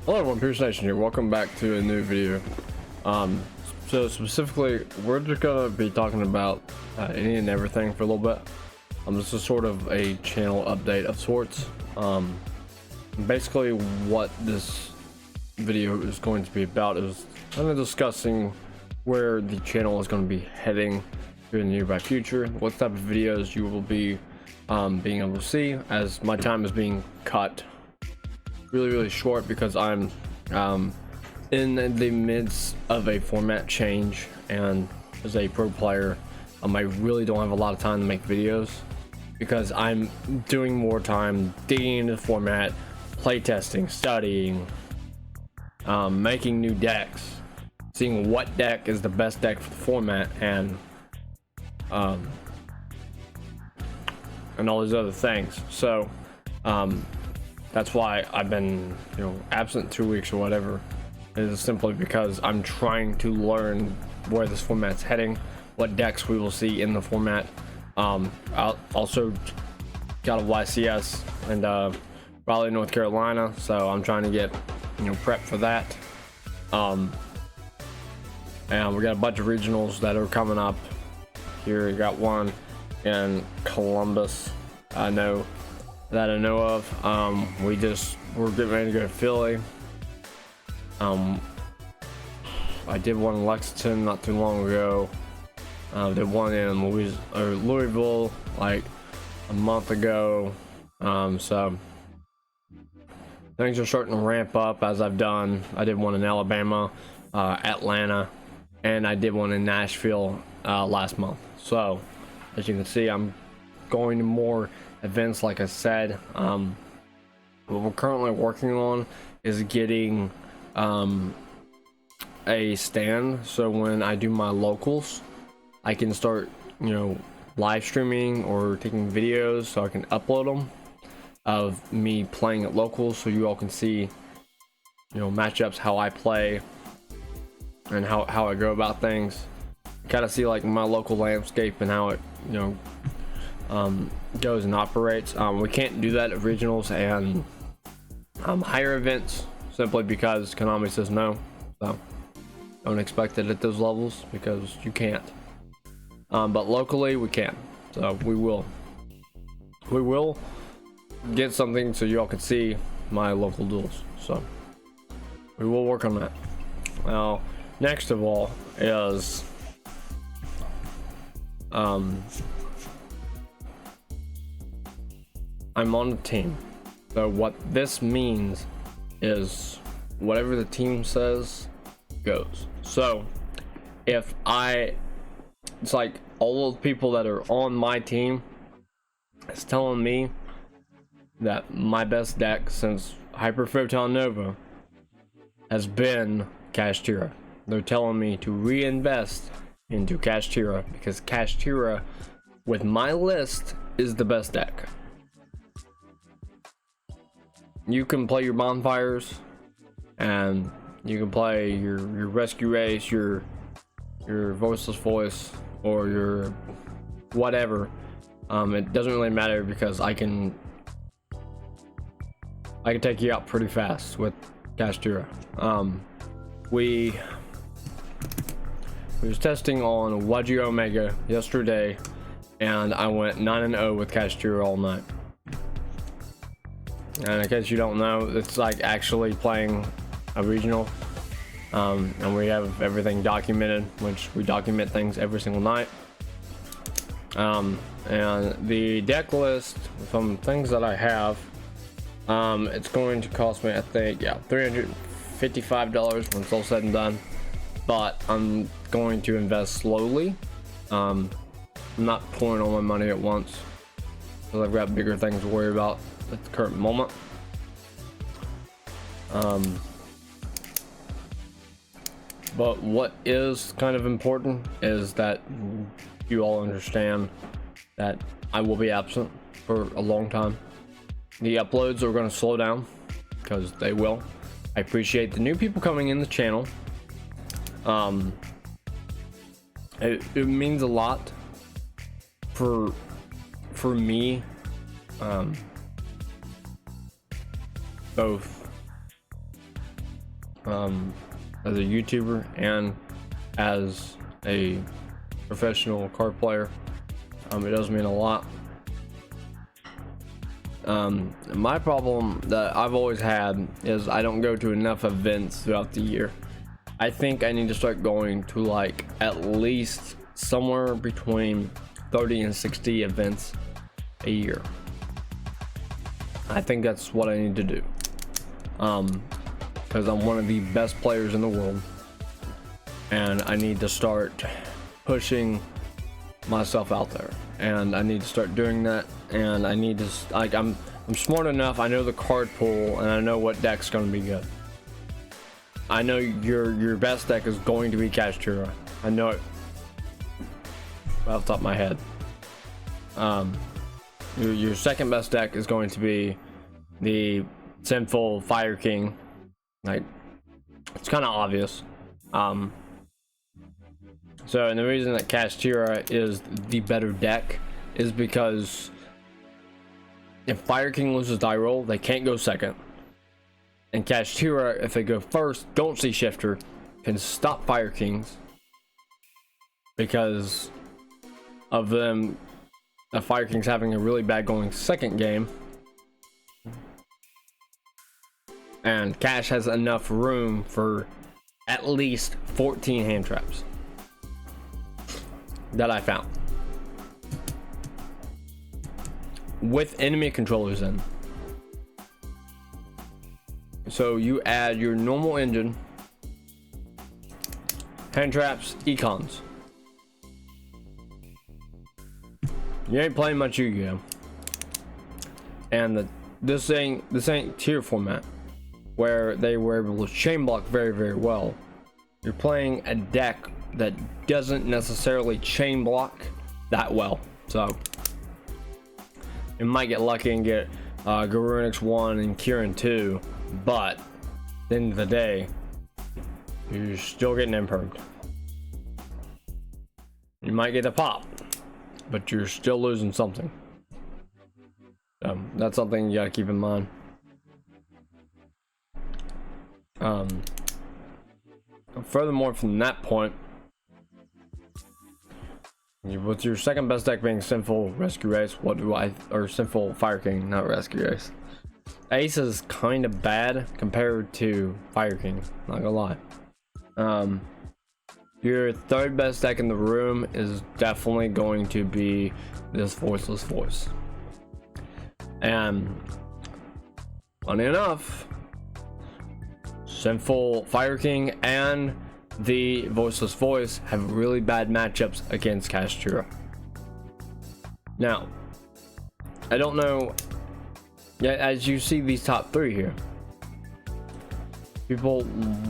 Hello everyone, Pierce Nation here. Welcome back to a new video. So specifically, we're just gonna be talking about any and everything for a little bit. This is sort of a channel update of sorts. Basically, what this video is going to be about is kind of discussing where the channel is going to be heading in the nearby future, what type of videos you will be being able to see, as my time is being cut really short because I'm in the midst of a format change, and as a pro player I really don't have a lot of time to make videos because I'm doing more time digging into the format, playtesting, studying, making new decks, seeing what deck is the best deck for the format, and all these other things. So that's why I've been, absent 2 weeks or whatever. It is simply because I'm trying to learn where this format's heading, what decks we will see in the format. I also got a YCS and Raleigh, North Carolina, so I'm trying to get prep for that. And we got a bunch of regionals that are coming up here. We got one in Columbus, I know of. We're getting ready to go to Philly. I did one in Lexington not too long ago. Did one in Louisville like a month ago. So things are starting to ramp up as I've done. I did one in Alabama, Atlanta, and I did one in Nashville last month. So as you can see, I'm going to more events, like I said. What we're currently working on is getting a stand, so when I do my locals I can start live streaming or taking videos, so I can upload them of me playing at locals, so you all can see matchups, how I play and how I go about things, kind of see like my local landscape and how it goes and operates. We can't do that at regionals and higher events simply because Konami says no, so don't expect it at those levels because you can't. But locally we can, so we will get something so you all can see my local duels, so we will work on that. Now next of all is I'm on the team, so what this means is whatever the team says goes. So if it's like all the people that are on my team is telling me that my best deck since Hyper Photon Nova has been Kashtira. They're telling me to reinvest into Kashtira because Kashtira with my list is the best deck. You can play your bonfires and you can play your rescue race, your voiceless voice, or your whatever. It doesn't really matter because I can take you out pretty fast with Kashtira. We was testing on YG Omega yesterday and I went 9-0 with Kashtira all night. And in case you don't know, it's like actually playing a regional, and we have everything documented, which we document things every single night. And the deck list, some things that I have, it's going to cost me, I think, $355 when it's all said and done, but I'm going to invest slowly. I'm not pouring all my money at once because I've got bigger things to worry about at the current moment. But what is kind of important is that you all understand that I will be absent for a long time. The uploads are going to slow down because they will. I appreciate the new people coming in the channel. It means a lot for me, both as a YouTuber and as a professional card player. It does mean a lot. My problem that I've always had is I don't go to enough events throughout the year. I think I need to start going to like at least somewhere between 30 and 60 events a year. I think that's what I need to do. Because I'm one of the best players in the world, and I need to start pushing myself out there, and I need to start doing that. And I need to like I'm smart enough. I know the card pool, and I know what deck's going to be good. I know your best deck is going to be Kashtira. I know it off the top of my head. Your second best deck is going to be the Sinful Fire King. Like, it's kind of obvious. So, and the reason that Kashtira is the better deck is because if Fire King loses die roll, they can't go second. And Kashtira, if they go first, don't see Shifter, can stop Fire Kings because of them. The Fire King's having a really bad going second game, and Cash has enough room for at least 14 hand traps that I found with enemy controllers in. So you add your normal engine, hand traps, econs. You ain't playing much Yu-Gi-Oh! And this ain't tier format where they were able to chain block very, very well. You're playing a deck that doesn't necessarily chain block that well. So you might get lucky and get Garunix 1 and Kieran 2, but at the end of the day, you're still getting impermed. You might get a pop, but you're still losing something. That's something you gotta keep in mind. Furthermore, from that point, with your second best deck being Sinful Rescue Ace, or Sinful Fire King, not Rescue Ace. Ace is kind of bad compared to Fire King, not gonna lie. Your third best deck in the room is definitely going to be this Voiceless Voice. And funny enough, Sinful Fire King and the Voiceless Voice have really bad matchups against Kashtira. Now, I don't know, as you see these top three here, people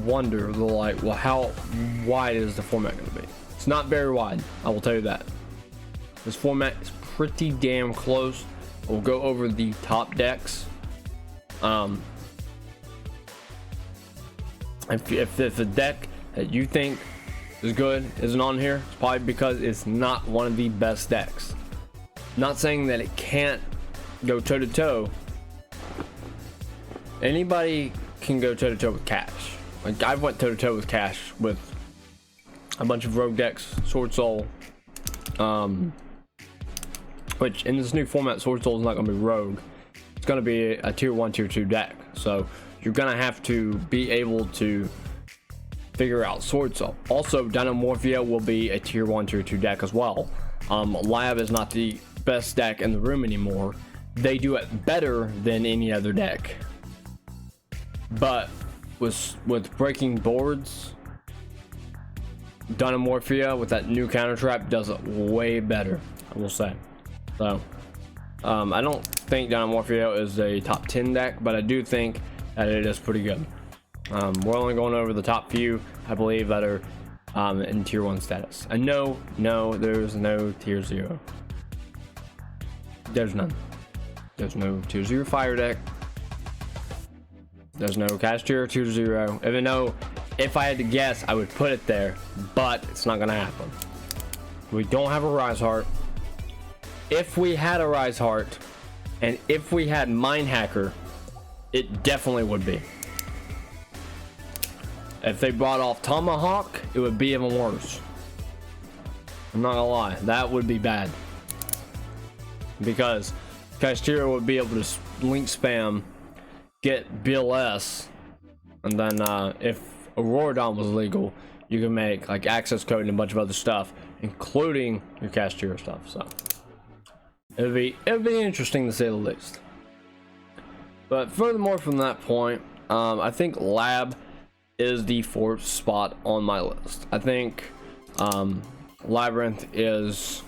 wonder, they're like, well, how wide is the format going to be? It's not very wide, I will tell you that. This format is pretty damn close. We'll go over the top decks. If the deck that you think is good isn't on here, it's probably because it's not one of the best decks. Not saying that it can't go toe to toe. Anybody can go toe to toe with Cash. Like, I've went toe to toe with Cash with a bunch of rogue decks, Sword Soul, which in this new format, Sword Soul is not going to be rogue. It's going to be a tier 1, tier 2 deck. So you're going to have to be able to figure out Sword Soul. Also, Dynamorphia will be a tier 1, tier 2 deck as well. Lab is not the best deck in the room anymore. They do it better than any other deck. But with breaking boards, Dynamorphia with that new counter trap does it way better, I will say. So I don't think Dynamorphia is a top 10 deck, but I do think that it is pretty good. We're only going over the top few, I believe, that are in tier 1 status. And no, there's no tier 0. There's none. There's no tier 0 fire deck. There's no Kashtira tier 0. Even though, if I had to guess, I would put it there, but it's not gonna happen. We don't have a Rise Heart. If we had a Rise Heart, and if we had Mind Hacker, it definitely would be. If they brought off Tomahawk, it would be even worse. I'm not gonna lie, that would be bad. Because Kashtira would be able to link spam, get Bill S, and then if Auroradon was legal, you can make like access code and a bunch of other stuff, including your Kashtira stuff. So it'd be interesting to say the least. But furthermore from that point, I think Lab is the 4th spot on my list. I think Labyrinth is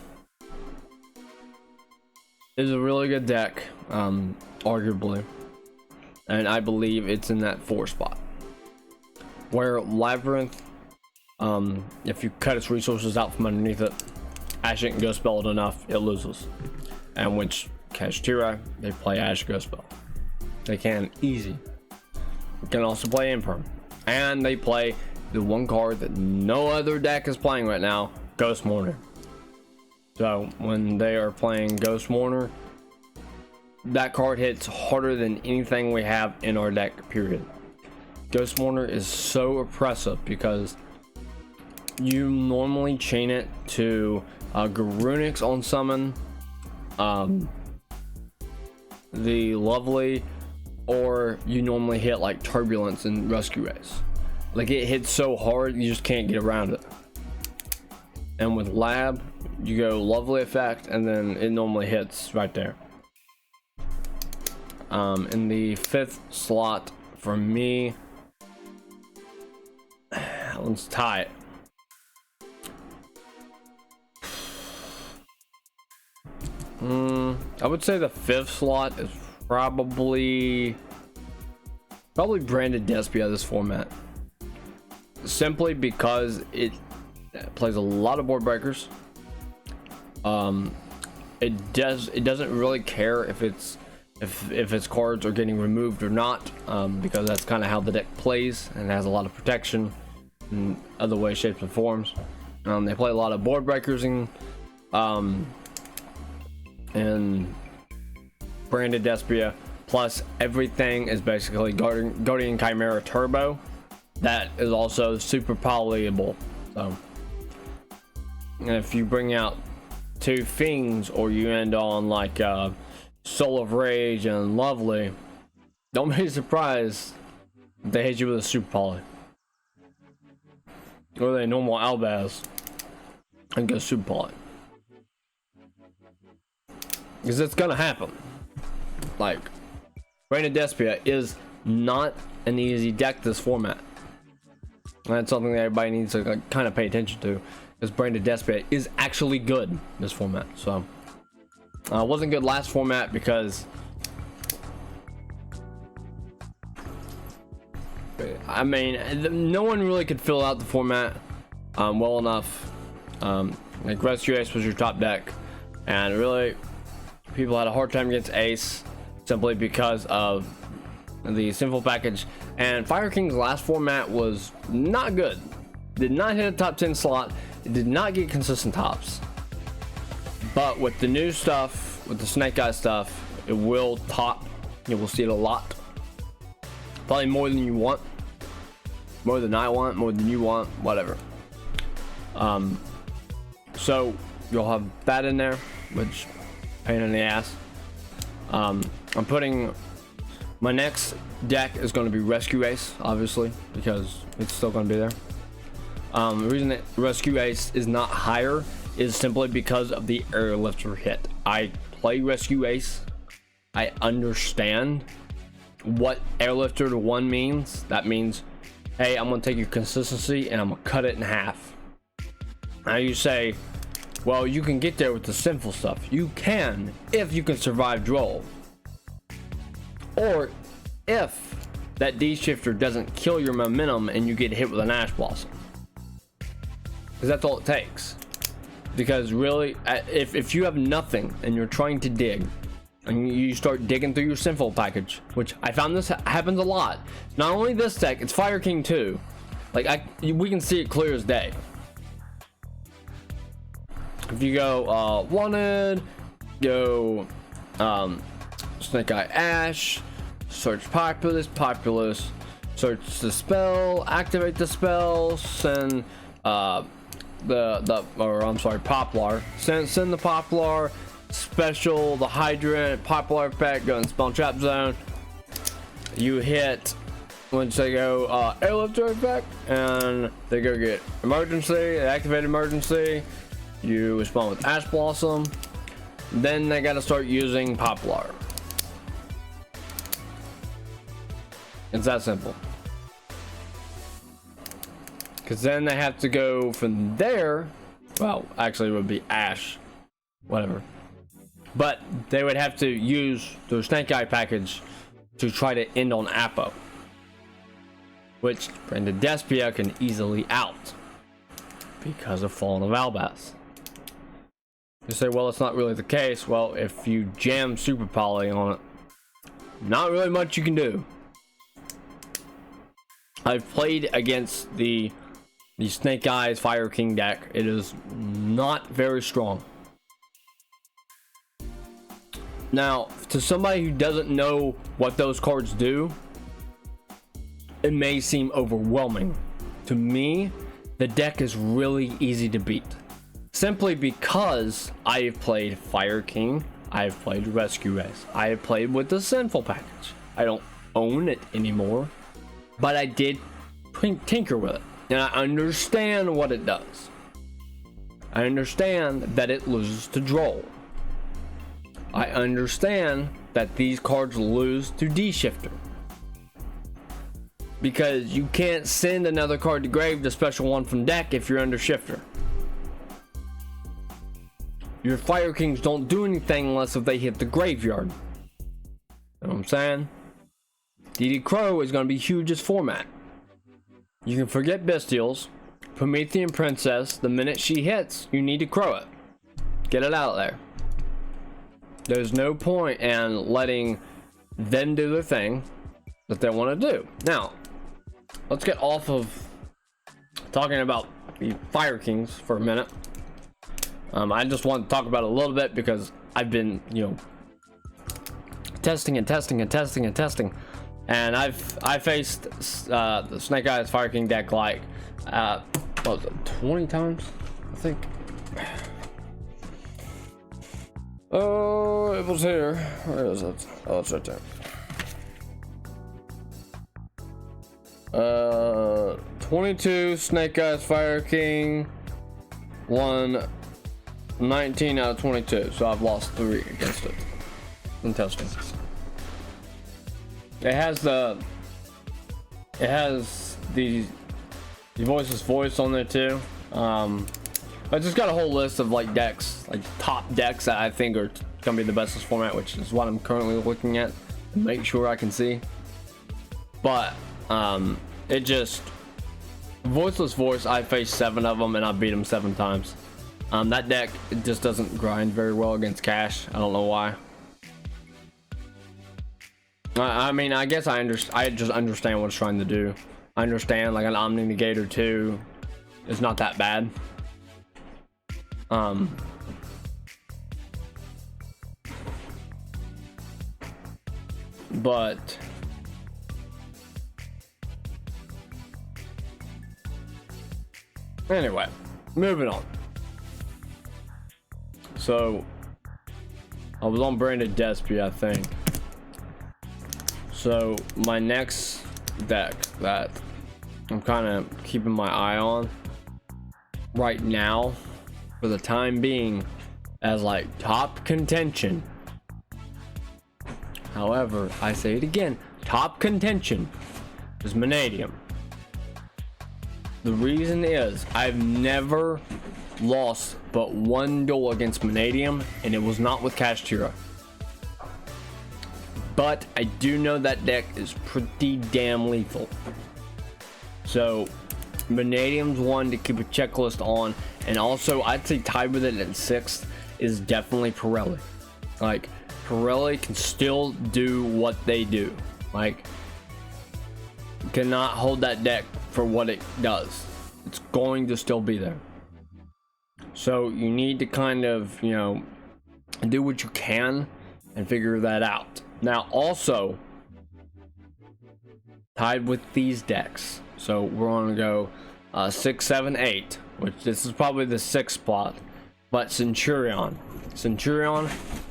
a really good deck, arguably, and I believe it's in that 4th spot. Where Labyrinth, if you cut its resources out from underneath it, Ash and Ghost Spell it enough, it loses. And which Kashtira, they play Ash Ghost Spell. They can easy. You can also play Imperm, and they play the one card that no other deck is playing right now, Ghost Mourner. So when they are playing Ghost Mourner, that card hits harder than anything we have in our deck, period. Ghost Mourner is so oppressive because you normally chain it to Garunix on summon, the Lovely, or you normally hit like Turbulence and Rescue Race. Like, it hits so hard you just can't get around it. And with Lab, you go Lovely effect, and then it normally hits right there. In the 5th slot for me, let's tie it. I would say the 5th slot is probably Branded Despia this format, simply because it plays a lot of board breakers. It doesn't really care if its cards are getting removed or not, because that's kind of how the deck plays, and it has a lot of protection in other ways, shapes, and forms. They play a lot of board breakers and Branded Despia, plus everything is basically Guardian Chimera Turbo. That is also super polyable. So, and if you bring out 2 Fiends, or you end on like Soul of Rage and Lovely, don't be surprised if they hit you with a super poly, or they normal Albaz and go super poly, because it's gonna happen. Like, Branded Despia is not an easy deck this format. And that's something that everybody needs to kind of pay attention to, because Branded Despia is actually good this format. So wasn't good last format because I mean, no one really could fill out the format well enough. Like, Rescue Ace was your top deck, and really people had a hard time against Ace simply because of the Sinful package. And Fire King's last format was not good. Did not hit a top 10 slot. It did not get consistent tops. But with the new stuff, with the Snake Eye stuff, it will top. You will see it a lot. Probably more than you want. More than I want, more than you want, whatever. So you'll have that in there, which pain in the ass. I'm putting my next deck is going to be Rescue Ace, obviously, because it's still going to be there. The reason that Rescue Ace is not higher is simply because of the Airlifter hit. I play Rescue Ace. I understand what Airlifter to 1 means. That means, hey, I'm going to take your consistency and I'm going to cut it in half. Now you say, well, you can get there with the Sinful stuff. You can, if you can survive Droll. Or if that D-Shifter doesn't kill your momentum and you get hit with an Ash Blossom. Because that's all it takes. Because really, if you have nothing and you're trying to dig, and you start digging through your Sinful package, which I found this happens a lot. Not only this deck, it's Fire King too. Like, we can see it clear as day. If you go Wanted, go Snake Eye Ash, search Populous, search the spell, activate the spell, send Poplar. Send the Poplar, special the Hydrant, Poplar effect, go in spawn trap zone. You hit once they go airlifter effect, and they go get emergency, they activate emergency. You respond with Ash Blossom. Then they got to start using Poplar. It's that simple. Because then they have to go from there. Well, actually, it would be Ash, whatever. But they would have to use their Snake Eye package to try to end on Apo, which Branded Despia can easily out because of Fallen of Albaz. You say, well, it's not really the case. Well, if you jam Super Poly on it, not really much you can do. I've played against the Snake Eyes Fire King deck. It is not very strong. Now, to somebody who doesn't know what those cards do, it may seem overwhelming. To me, the deck is really easy to beat. Simply because I have played Fire King, I have played Rescue Race, I have played with the Sinful package. I don't own it anymore, but I did tinker with it, and I understand what it does. I understand that it loses to Droll. I understand that these cards lose to D-Shifter, because you can't send another card to grave to special one from deck if you're under Shifter. Your Fire Kings don't do anything unless if they hit the graveyard. You know what I'm saying? DD Crow is going to be huge as format. You can forget Bestials. Promethean Princess, the minute she hits, you need to crow it. Get it out there. There's no point in letting them do the thing that they want to do. Now, let's get off of talking about the Fire Kings for a minute. I just want to talk about it a little bit because I've been, testing, and I faced the Snake Eyes Fire King deck like what was it, 20 times, I think. Oh, it was here. Where is it? Oh, it's right there. 22 Snake Eyes Fire King, won 19 out of 22, so I've lost 3 against it in testing. It has the Voiceless Voice on there too. I just got a whole list of like decks, like top decks that I think are gonna be the best in this format, which is what I'm currently looking at to make sure I can see. But it just Voiceless Voice, I faced 7 of them and I beat them 7 times. That deck, it just doesn't grind very well against Cash. I don't know why. I mean, I guess I just understand what it's trying to do. I understand like an Omni Negator 2 is not that bad. But anyway, moving on. So I was on Branded Despia, I think. So my next deck that I'm kind of keeping my eye on right now for the time being as like top contention. However, I say it again, top contention is Mannadium. The reason is I've never lost but 1 duel against Mannadium, and it was not with Kashtira. But I do know that deck is pretty damn lethal. So Mannadium's one to keep a checklist on, and also I'd say tied with it at 6th is definitely Pirelli. Like Pirelli can still do what they do. Like, cannot hold that deck for what it does. It's going to still be there. So you need to kind of, do what you can and figure that out. Now also, tied with these decks. So we're gonna go 6, 7, 8, which this is probably the 6th spot. But Centurion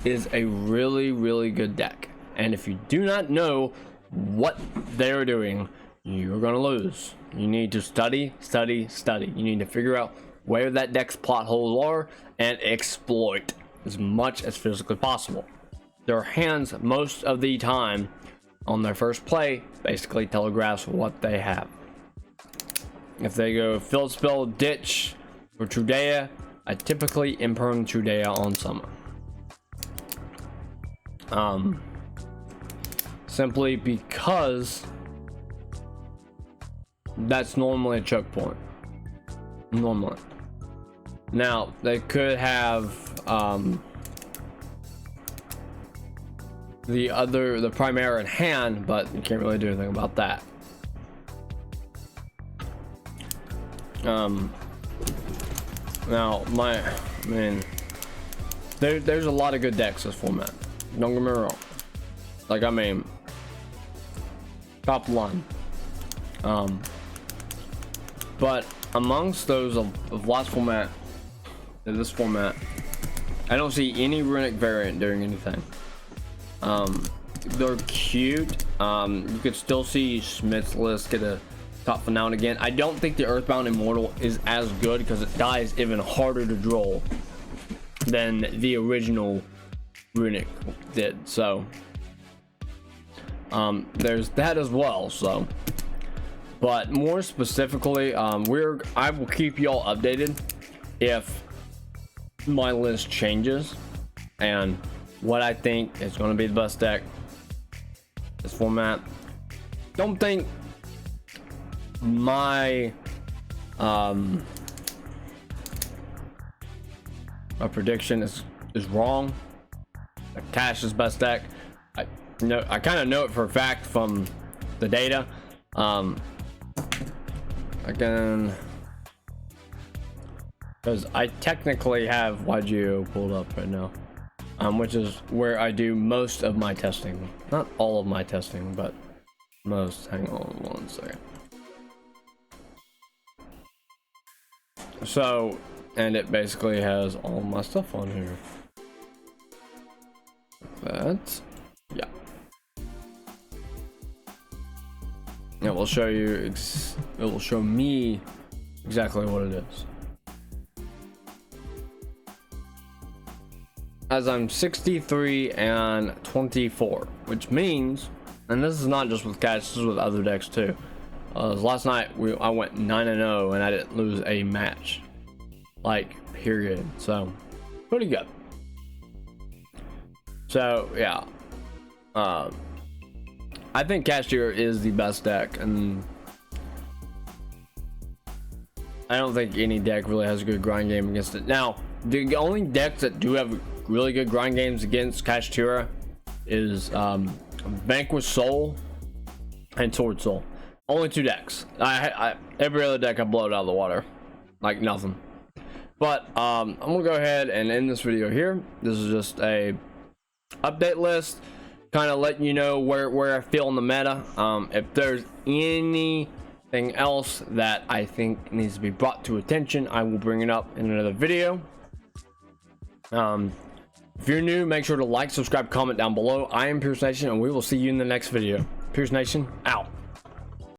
is a really good deck, and if you do not know what they're doing, you're gonna lose. You need to study. You need to figure out where that deck's plot holes are and exploit as much as physically possible. Their hands most of the time on their first play basically telegraphs what they have. If they go Field Spell, Ditch, or Trudea, I typically imperm Trudea on summon. Simply because that's normally a choke point. Normally. Now, they could have the Primarina in hand, but you can't really do anything about that. Now, there's a lot of good decks this format. Don't get me wrong. Like, I mean, top line. But amongst those of last format to this format, I don't see any runic variant doing anything. They're cute. You could still see Smith's List get a top for now and again. I don't think the Earthbound Immortal is as good because it dies even harder to draw than the original runic did. So there's that as well. So, but more specifically, I will keep y'all updated if my list changes and what I think is going to be the best deck this format. Don't think my my prediction is wrong. Cash's best deck. I kind of know it for a fact from the data. Again, because I technically have YGO pulled up right now, which is where I do most of my testing. Not all of my testing, but most. Hang on one second. So, and it basically has all my stuff on here. That, yeah. It will show you. It will show me exactly what it is. As I'm 63 and 24, which means, and this is not just with Cash, this is with other decks too. Last night I went 9-0 and I didn't lose a match, like, period. So pretty good. So yeah, I think Cashier is the best deck, and I don't think any deck really has a good grind game against it. Now, the only decks that do have really good grind games against Kashtira is Vanquish Soul and Sword Soul. Only 2 decks. Every other deck I blow it out of the water, like nothing. But I'm gonna go ahead and end this video here. This is just a update list, kind of letting you know where I feel in the meta. If there's anything else that I think needs to be brought to attention, I will bring it up in another video. If you're new, make sure to like, subscribe, comment down below. I am Pierce Nation, and we will see you in the next video. Pierce Nation, out.